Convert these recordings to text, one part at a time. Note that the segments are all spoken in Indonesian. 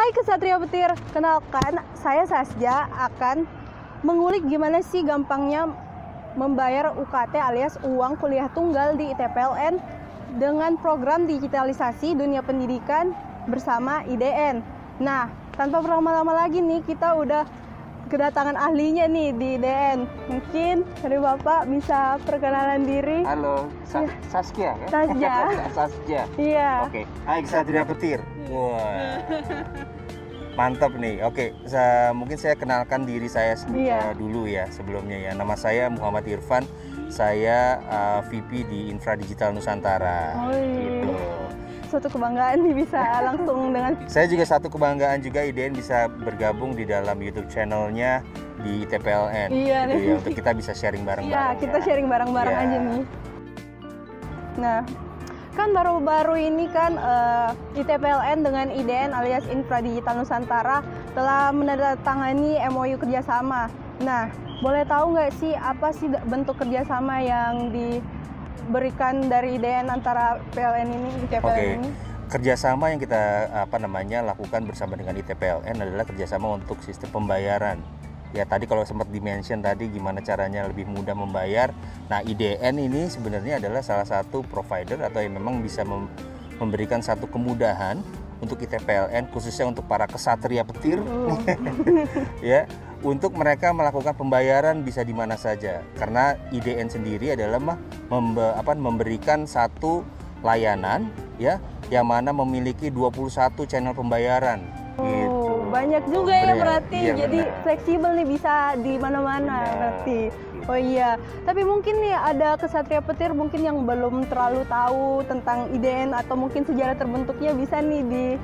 Hai Kesatria Petir, kenalkan saya Sasja akan mengulik gimana sih gampangnya membayar UKT alias uang kuliah tunggal di ITPLN dengan program digitalisasi dunia pendidikan bersama IDN. Nah, tanpa berlama-lama lagi nih, kita udah kedatangan ahlinya nih di IDN. Mungkin dari Bapak bisa perkenalan diri. Halo, Saskia ya? Sasja. Saskia. Iya. Oke, hai Kesatria Petir. Wah, mantap nih. Oke, mungkin saya kenalkan diri saya dulu ya sebelumnya ya. Nama saya Muhammad Irfan. Saya VP di Infra Digital Nusantara. Oh, gitu. Suatu kebanggaan nih bisa langsung dengan. Saya juga satu kebanggaan juga IDN bisa bergabung di dalam YouTube channelnya di ITPLN. Iya gitu nih. ya, untuk kita bisa sharing bareng-bareng. Iya, kita sharing bareng-bareng aja nih. Nah, kan baru-baru ini kan ITPLN dengan IDN alias Infra Digital Nusantara telah menandatangani MOU kerjasama. Nah, boleh tahu nggak sih apa sih bentuk kerjasama yang diberikan dari IDN antara PLN ini, ITPLN ini? Kerjasama yang kita lakukan bersama dengan ITPLN adalah kerjasama untuk sistem pembayaran. Ya tadi kalau sempat dimention tadi gimana caranya lebih mudah membayar. Nah IDN ini sebenarnya adalah salah satu provider atau yang memang bisa memberikan satu kemudahan untuk ITPLN khususnya untuk para kesatria petir ya untuk mereka melakukan pembayaran bisa di mana saja karena IDN sendiri adalah memberikan satu layanan ya yang mana memiliki 21 channel pembayaran. Gitu. Banyak juga ya berarti, iya, jadi benar. Fleksibel nih bisa di mana-mana berarti. Oh iya, tapi mungkin nih ada kesatria petir mungkin yang belum terlalu tahu tentang IDN atau mungkin sejarah terbentuknya bisa nih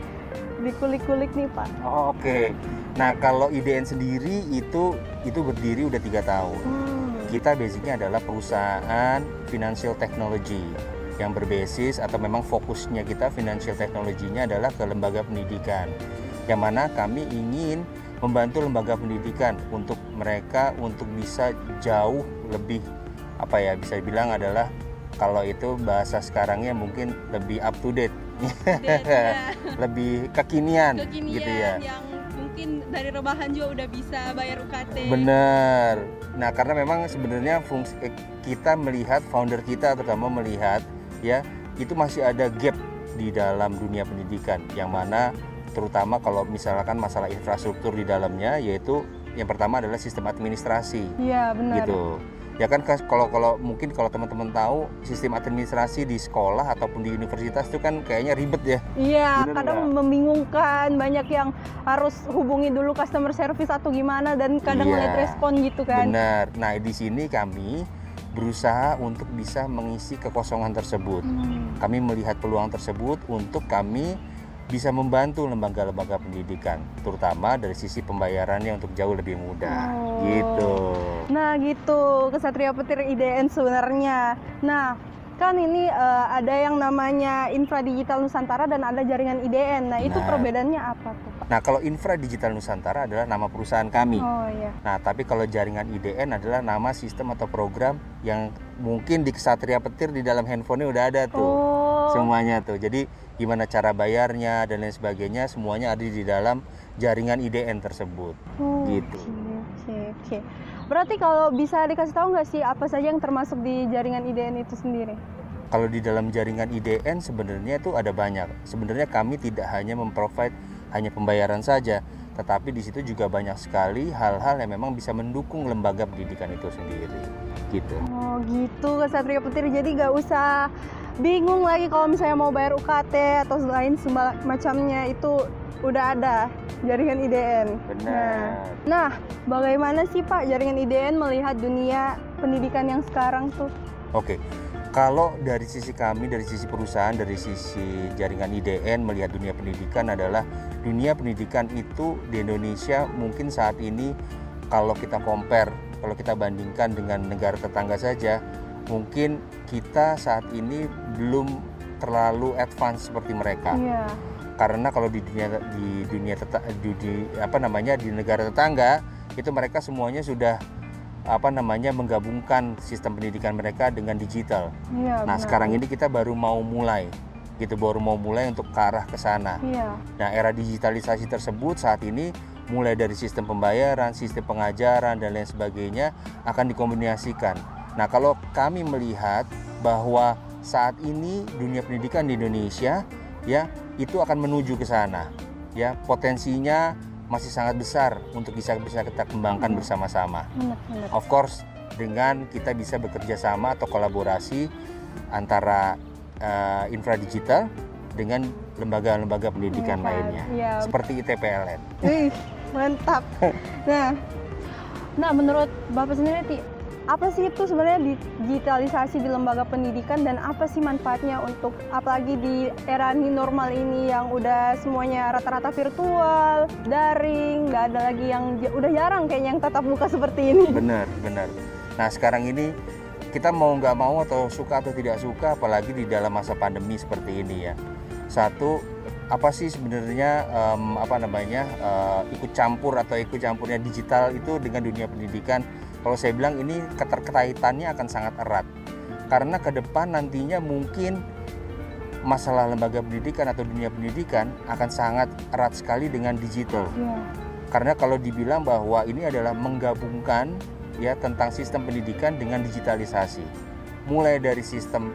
dikulik-kulik nih Pak. Oke. Nah kalau IDN sendiri itu berdiri udah 3 tahun. Kita basicnya adalah perusahaan financial technology yang berbasis atau memang fokusnya kita financial technology-nya adalah ke lembaga pendidikan. Yang mana kami ingin membantu lembaga pendidikan untuk mereka untuk bisa jauh lebih bisa dibilang adalah kalau itu bahasa sekarangnya mungkin lebih up to date, lebih kekinian gitu ya. Yang mungkin dari rebahan juga udah bisa bayar UKT. Bener. Nah karena memang sebenarnya kita melihat founder kita terutama melihat ya itu masih ada gap di dalam dunia pendidikan yang mana terutama kalau misalkan masalah infrastruktur di dalamnya yaitu yang pertama adalah sistem administrasi. Iya, benar. Gitu. Ya kan kalau mungkin kalau teman-teman tahu sistem administrasi di sekolah ataupun di universitas itu kan kayaknya ribet ya. Iya, kadang membingungkan, banyak yang harus hubungi dulu customer service atau gimana dan kadang late respon gitu kan. Benar. Nah, di sini kami berusaha untuk bisa mengisi kekosongan tersebut. Kami melihat peluang tersebut untuk kami bisa membantu lembaga-lembaga pendidikan, terutama dari sisi pembayarannya untuk jauh lebih mudah, gitu. Nah gitu, Kesatria Petir IDN sebenarnya. Nah, kan ini ada yang namanya Infra Digital Nusantara dan ada jaringan IDN. Nah, itu perbedaannya apa tuh, Pak? Nah, kalau Infra Digital Nusantara adalah nama perusahaan kami. Oh iya. Nah, tapi kalau jaringan IDN adalah nama sistem atau program yang mungkin di Kesatria Petir di dalam handphonenya udah ada tuh. Semuanya tuh. Jadi gimana cara bayarnya dan lain sebagainya semuanya ada di dalam jaringan IDN tersebut. Gitu. Oke. Berarti kalau bisa dikasih tahu nggak sih apa saja yang termasuk di jaringan IDN itu sendiri? Kalau di dalam jaringan IDN sebenarnya itu ada banyak. Sebenarnya kami tidak hanya memprovide hanya pembayaran saja, tetapi di situ juga banyak sekali hal-hal yang memang bisa mendukung lembaga pendidikan itu sendiri. Gitu. Oh gitu, Kesatria Petir. Jadi nggak usah bingung lagi kalau misalnya mau bayar UKT atau lain semacamnya, itu udah ada jaringan IDN. Benar. Nah, bagaimana sih Pak jaringan IDN melihat dunia pendidikan yang sekarang tuh? Oke. Kalau dari sisi kami, dari sisi perusahaan, dari sisi jaringan IDN melihat dunia pendidikan adalah dunia pendidikan itu di Indonesia mungkin saat ini kalau kita compare, kalau kita bandingkan dengan negara tetangga saja, mungkin kita saat ini belum terlalu advance seperti mereka. Iya. Karena kalau di negara tetangga itu mereka semuanya sudah menggabungkan sistem pendidikan mereka dengan digital. Iya, nah, benar. sekarang ini kita baru mau mulai gitu, baru mau mulai untuk ke arah ke sana. Iya. Nah, era digitalisasi tersebut saat ini mulai dari sistem pembayaran, sistem pengajaran dan lain sebagainya akan dikombinasikan. Nah, kalau kami melihat bahwa saat ini dunia pendidikan di Indonesia ya itu akan menuju ke sana. Ya, potensinya masih sangat besar untuk bisa kita kembangkan bersama-sama. Benar. Of course, dengan kita bisa bekerja sama atau kolaborasi antara infra digital dengan lembaga-lembaga pendidikan lainnya, ya. seperti ITPLN. Wih, mantap. Nah, menurut Bapak sendiri, apa sih itu sebenarnya digitalisasi di lembaga pendidikan dan apa sih manfaatnya untuk apalagi di era new normal ini yang udah semuanya rata-rata virtual, daring, nggak ada lagi yang udah jarang kayaknya yang tatap muka seperti ini. Benar. Nah, sekarang ini kita mau nggak mau atau suka atau tidak suka, apalagi di dalam masa pandemi seperti ini ya. Satu, apa sih sebenarnya ikut campurnya digital itu dengan dunia pendidikan? Kalau saya bilang ini keterkaitannya akan sangat erat. Karena ke depan nantinya mungkin masalah lembaga pendidikan atau dunia pendidikan akan sangat erat sekali dengan digital. Karena kalau dibilang bahwa ini adalah menggabungkan ya tentang sistem pendidikan dengan digitalisasi. Mulai dari sistem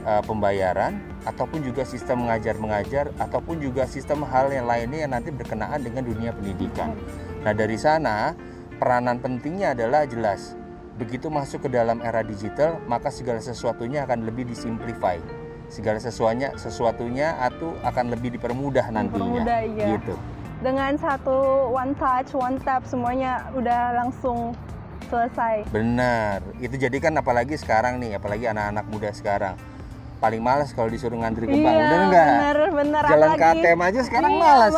pembayaran ataupun juga sistem mengajar ataupun juga sistem hal yang lainnya yang nanti berkenaan dengan dunia pendidikan. Nah, dari sana peranan pentingnya adalah jelas. Begitu masuk ke dalam era digital, maka segala sesuatunya akan lebih disimplify. Segala sesuatunya atau akan lebih dipermudah nantinya. Iya. Gitu. Dengan satu one touch, one tap semuanya udah langsung selesai. Benar. Itu jadi kan apalagi sekarang nih, apalagi anak-anak muda sekarang. Paling malas kalau disuruh ngantri ke bank, bener nggak? Bener. Jalan ke ATM aja sekarang malas.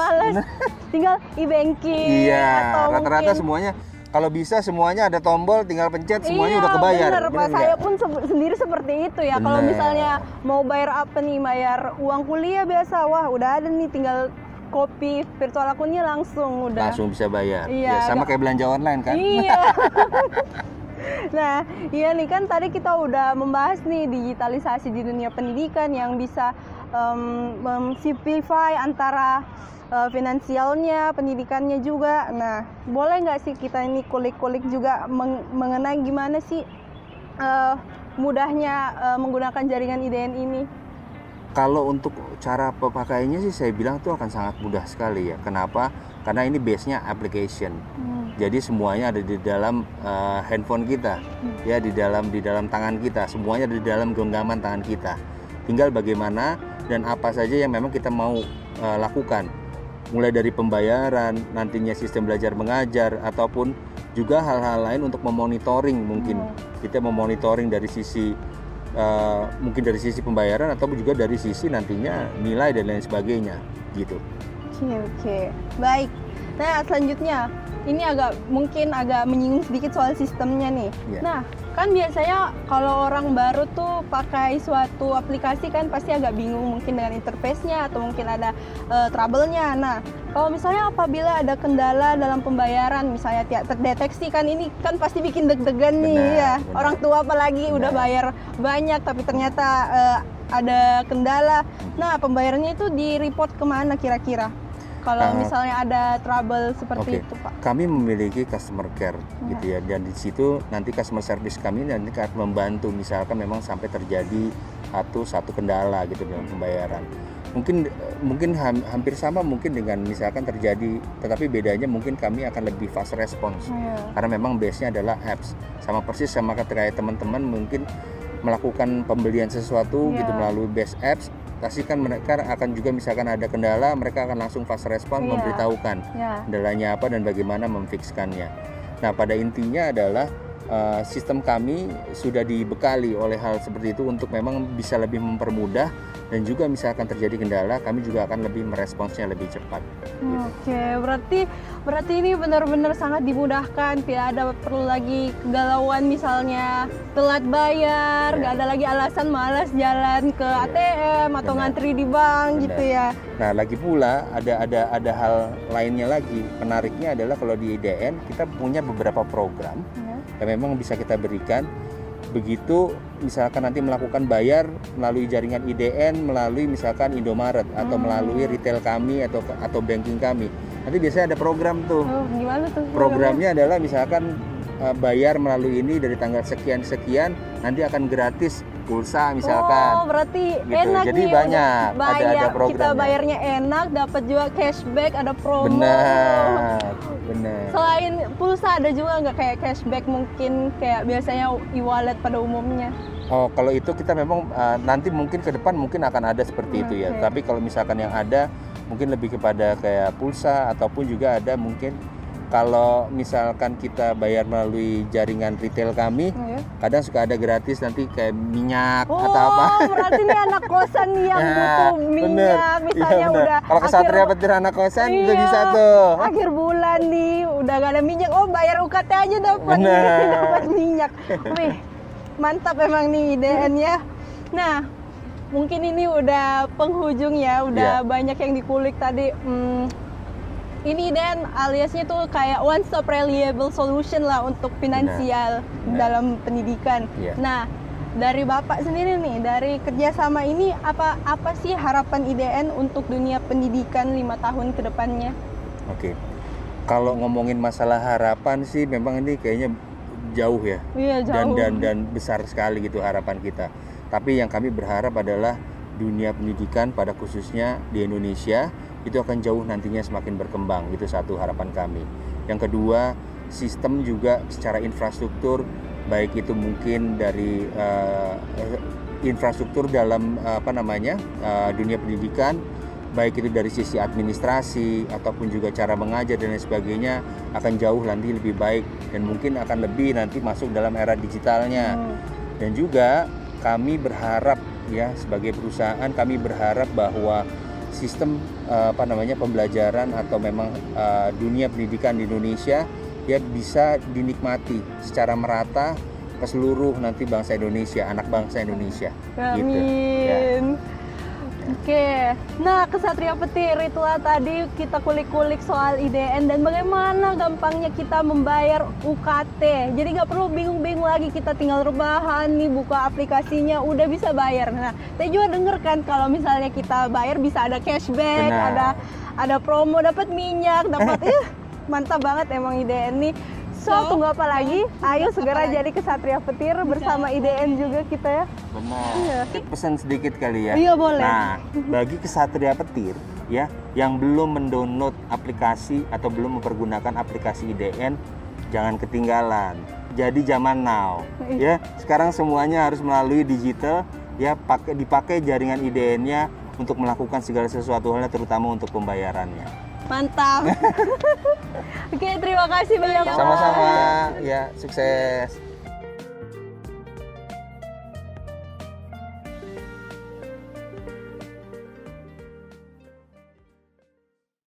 Tinggal e-banking. Iya, rata-rata semuanya. Kalau bisa semuanya ada tombol, tinggal pencet, semuanya udah kebayar. Bener, Pak. Saya pun sendiri seperti itu ya. Kalau misalnya mau bayar apa nih, bayar uang kuliah biasa, wah udah ada nih, tinggal copy virtual akunnya langsung bisa bayar. Iya, ya, sama kayak belanja online kan? Iya. Nah, iya nih kan tadi kita udah membahas nih digitalisasi di dunia pendidikan yang bisa simplify antara finansialnya, pendidikannya juga. Nah, boleh nggak sih kita ini kulik-kulik juga mengenai gimana sih mudahnya menggunakan jaringan IDN ini? Kalau untuk cara pemakaiannya sih saya bilang tuh akan sangat mudah sekali ya. Kenapa? Karena ini base-nya application. Jadi semuanya ada di dalam handphone kita, ya di dalam tangan kita. Semuanya ada di dalam genggaman tangan kita. Tinggal bagaimana dan apa saja yang memang kita mau lakukan. Mulai dari pembayaran, nantinya sistem belajar mengajar, ataupun juga hal-hal lain untuk memonitoring mungkin. Kita memonitoring dari sisi mungkin dari sisi pembayaran atau juga dari sisi nantinya nilai dan lain sebagainya gitu. Oke. Baik. Nah, selanjutnya ini mungkin agak menyinggung sedikit soal sistemnya nih. Yeah. Nah, kan biasanya kalau orang baru tuh pakai suatu aplikasi kan pasti agak bingung mungkin dengan interface-nya atau mungkin ada trouble-nya. Nah, kalau misalnya apabila ada kendala dalam pembayaran, misalnya tidak terdeteksi kan ini kan pasti bikin deg-degan nih ya. Benar. Orang tua apalagi udah bayar banyak tapi ternyata ada kendala. Nah, pembayarannya itu di-report kemana kira-kira? Kalau misalnya ada trouble seperti itu, Pak. Kami memiliki customer care gitu ya, dan di situ nanti customer service kami nanti akan membantu misalkan memang sampai terjadi satu kendala gitu dalam pembayaran. Mungkin hampir sama mungkin dengan misalkan terjadi, tetapi bedanya mungkin kami akan lebih fast response. Karena memang base-nya adalah apps. Sama persis sama kayak teman-teman mungkin melakukan pembelian sesuatu gitu melalui base apps. Pasti kan mereka akan juga misalkan ada kendala, mereka akan langsung fast respon memberitahukan kendalanya apa dan bagaimana memfikskannya. Nah, pada intinya adalah sistem kami sudah dibekali oleh hal seperti itu untuk memang bisa lebih mempermudah, dan juga misalkan terjadi kendala kami juga akan lebih meresponsnya lebih cepat. Oke, berarti ini benar-benar sangat dimudahkan, tidak ada perlu lagi kegalauan misalnya telat bayar, nggak ada lagi alasan malas jalan ke ATM atau ngantri di bank gitu ya. Nah, lagi pula ada hal lainnya lagi. Menariknya adalah kalau di IDN kita punya beberapa program yang memang bisa kita berikan begitu misalkan nanti melakukan bayar melalui jaringan IDN, melalui misalkan Indomaret atau melalui retail kami atau banking kami. Nanti biasanya ada program tuh. Gimana tuh? Programnya adalah misalkan bayar melalui ini dari tanggal sekian-sekian nanti akan gratis pulsa misalkan. Oh, berarti gitu. enak Jadi nih. banyak ada Kita programnya. bayarnya enak, dapat juga cashback, ada promo. Benar. Selain pulsa ada juga nggak kayak cashback mungkin kayak biasanya e-wallet pada umumnya? Oh, kalau itu kita memang nanti mungkin ke depan mungkin akan ada seperti itu ya. Tapi kalau misalkan yang ada mungkin lebih kepada kayak pulsa ataupun juga ada mungkin kalau misalkan kita bayar melalui jaringan retail kami, kadang suka ada gratis nanti kayak minyak atau apa. Oh, berarti ini anak kosan nih yang butuh minyak, misalnya udah. Kalau Kesatria Petir anak kosan itu bisa tuh. Akhir bulan nih, udah gak ada minyak, oh bayar UKT aja dapat minyak. Wih, mantap emang nih IDN ya. Nah, mungkin ini udah penghujung ya, udah banyak yang dikulik tadi. Ini dan aliasnya tuh kayak one stop reliable solution lah untuk finansial dalam pendidikan. Nah, dari Bapak sendiri nih, dari kerjasama ini apa sih harapan IDN untuk dunia pendidikan 5 tahun ke depannya? Oke, kalau ngomongin masalah harapan sih memang ini kayaknya jauh ya. Iya, jauh. Dan besar sekali gitu harapan kita. Tapi yang kami berharap adalah dunia pendidikan pada khususnya di Indonesia itu akan jauh nantinya semakin berkembang, itu satu harapan kami. Yang kedua, sistem juga secara infrastruktur, baik itu mungkin dari infrastruktur dalam dunia pendidikan, baik itu dari sisi administrasi ataupun juga cara mengajar dan lain sebagainya akan jauh nanti lebih baik dan mungkin akan lebih nanti masuk dalam era digitalnya. Dan juga kami berharap ya sebagai perusahaan kami berharap bahwa sistem pembelajaran atau memang dunia pendidikan di Indonesia ya bisa dinikmati secara merata ke seluruh nanti bangsa Indonesia, anak bangsa Indonesia. Amin. Gitu. Ya. Oke, nah Kesatria Petir itulah tadi kita kulik-kulik soal IDN dan bagaimana gampangnya kita membayar UKT. Jadi nggak perlu bingung-bingung lagi, kita tinggal rebahan nih, buka aplikasinya, udah bisa bayar. Nah, saya juga denger kan kalau misalnya kita bayar bisa ada cashback, ada promo, dapat minyak, dapat mantap banget emang IDN nih. So, tunggu apa lagi? Ayo segera jadi Kesatria Petir bersama IDN juga kita ya. Benar. Pesan sedikit kali ya. Iya, boleh. Nah, bagi Kesatria Petir ya yang belum mendownload aplikasi atau belum mempergunakan aplikasi IDN, jangan ketinggalan. Jadi zaman now ya. Sekarang semuanya harus melalui digital ya, dipakai jaringan IDN-nya untuk melakukan segala sesuatu halnya terutama untuk pembayarannya. Mantap. Oke, terima kasih banyak. Sama-sama ya, sukses.